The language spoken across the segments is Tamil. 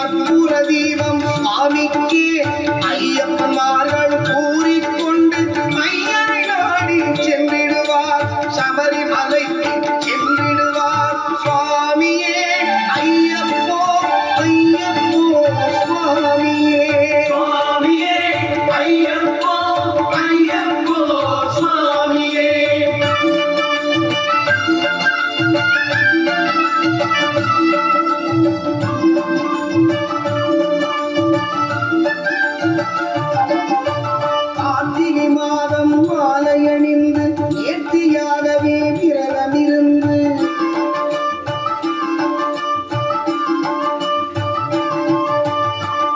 கற்பூர தீபம் சுவாமிக்கே ஐயப்பன்மார்கள் கூறிக்கொண்டு ஐயனை நாடி சென்றிடுவார் சபரிமலைக்கு சென்றிடுவார் சுவாமியே ஐயப்போ ஐயப்போ சுவாமியே சுவாமியே ஐயப்போ ஐயப்போ சுவாமியே கார்த்திகை மாதம் மாலையணிந்து நேர்த்தியாகவே விரதமிருந்து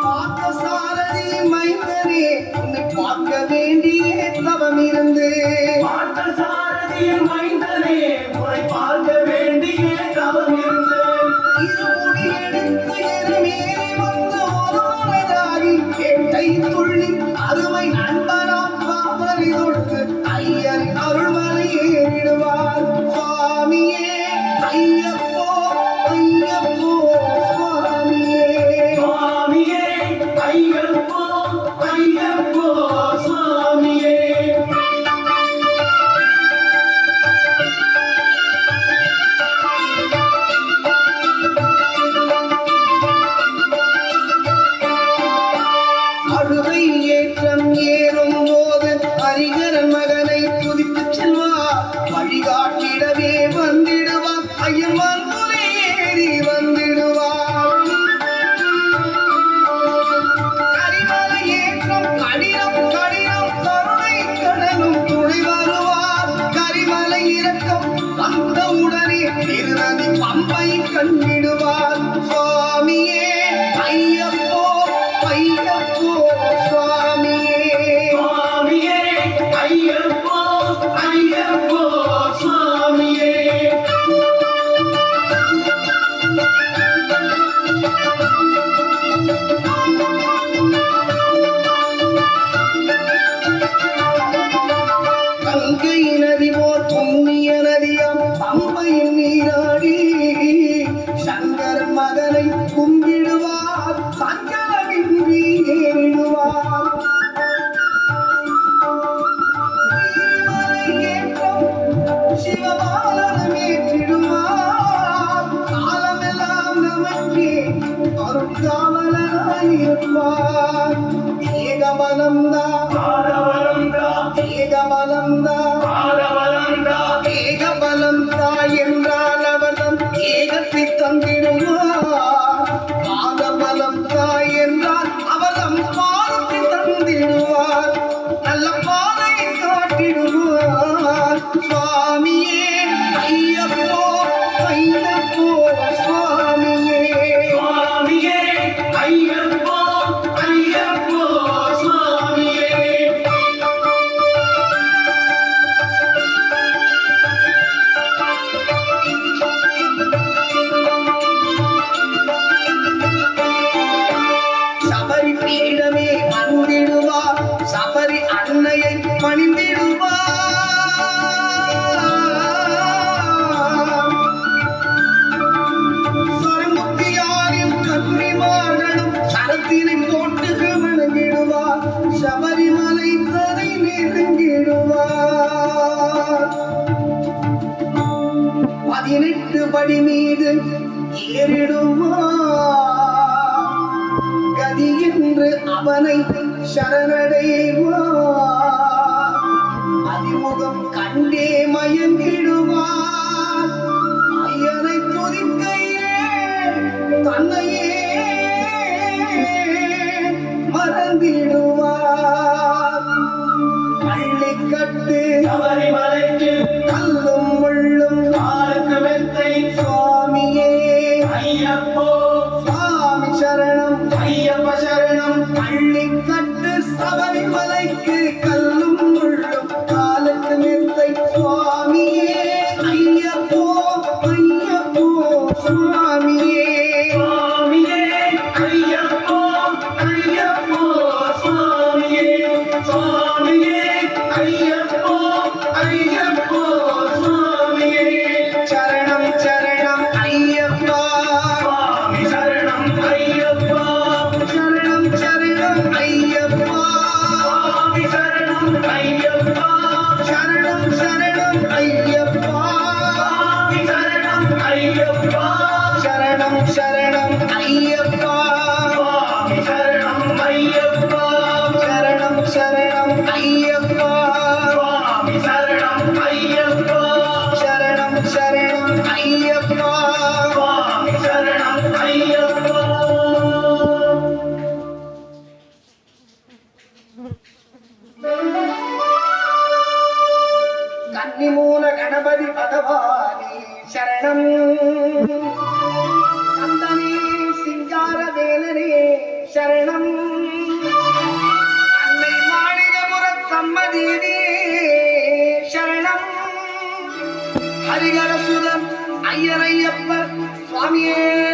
பார்த்தசாரதி மைந்தனே உன்னை பார்க்க வேண்டிய தவமிருந்து பார்த்தசாரதி மைந்தனே உன்னை பார்க்க வேண்டிய தவமிருந்து இருமுடி எடுத்து எருமேறி வந்து ஒரு மனதாகி கேட்டை துள்ளி அருமை நண்பனாம் பாவலி தொட்டு ஐயன் அருள்மலை ஏறிடுவார் சுவாமியே ஐயப்போ ஐயப்போ சுவாமியே சுவாமியே ஐயப்போ ஐயப்போ சுவாமியே அழுகை ஏற்றம் ஏறும் போது ஹரிகரன் மகனை துதித்து செல்வார் வழிகாட்டிடவே வந்திடுவார் ஐயன் மன்முனை ஏறி வந்திடுவார் கரிமலை ஏற்றம் கடினம் கடினம் கருணை கடலும் துணை வருவார் கரிமலை இறக்கம் வந்தவுடனே திருநதி பம்பை கண்டிடுவார் சுவாமியே ஐயப்போ ஐயப்போ சுவாமியே சுவாமியே ஐயப்போ ஐயப்போ சுவாமியே கங்கை நதி போர் புண்ணிய நதியாம் பம்பையில் நீராடி சங்கரன் மகனை கும்பிடுவார் சங்கரமின்றி ஏறிடுவார் திருமலை ஏற்றம் சிவபாலனம் ஏற்றிடுவார் காலமெல்லாம் நமக்கே அருட்காவலனாயிருப்பார் ஏகபலம்தான் ஆரவரந்தா ஏகபலம்தான் ஆரவரந்தா ஏகபலம் தாய் என்றால் அவர்தம் ஏகத்தை தந்திடுவார் பாதபலம் தாய் என்றால் அவர்தம் பாதத்தை தந்திடுவார் நல்ல பாதை காட்டிடுவார் சுவாமியே ஐயப்போ ஐயப்போ சுவாமியே சுவாமியே ஐயப்போ ஐயப்போ சுவாமியே சபரி பீடமே வந்திடுவார் சபரி அன்னையை பணிந்திடுவார் சரமுத்தியாரின் கன்னிமார்களும் சரத்தினை போட்டு வணங்கிடுவார் சபரிமலை தரை நெருங்கிடுவார் 18 படி மீது ஏறிடுவார் கதி என்று அவனை சரணடைவார் அதிமுகம் கண்டே மயங்கிடுவார் ஐயனை துதிக்கையே தன்னையே மறந்திடுவார் பள்ளிக்கட்டு சபரிமலைக்கு கல்லும் முள்ளும் காலுக்கு மெத்தை சுவாமியே ஐயப்போ சுவாமி சரணம் ஐயப்ப சரணம் பள்ளிக்கட்டு சபரிமலைக்கு கல்லும் முள்ளும் காலுக்கு மெத்தை சுவாமியே ஐயப்போ ஐயப்போ சுவாமியே சுவாமியே ஐயப்போ ஐயப்போ சுவாமியே சுவாமியே ஐயப்போ ஐயப்போ சுவாமியே சரணம் சரணம் ஐயப்பா சுவாமி சரணம் ஐயப்பா சரணம் அன்னை மாளிகபுரத்தம்மதேவி சரணம் ஹரிகரசுதன் ஐயரையப்பர் சுவாமியே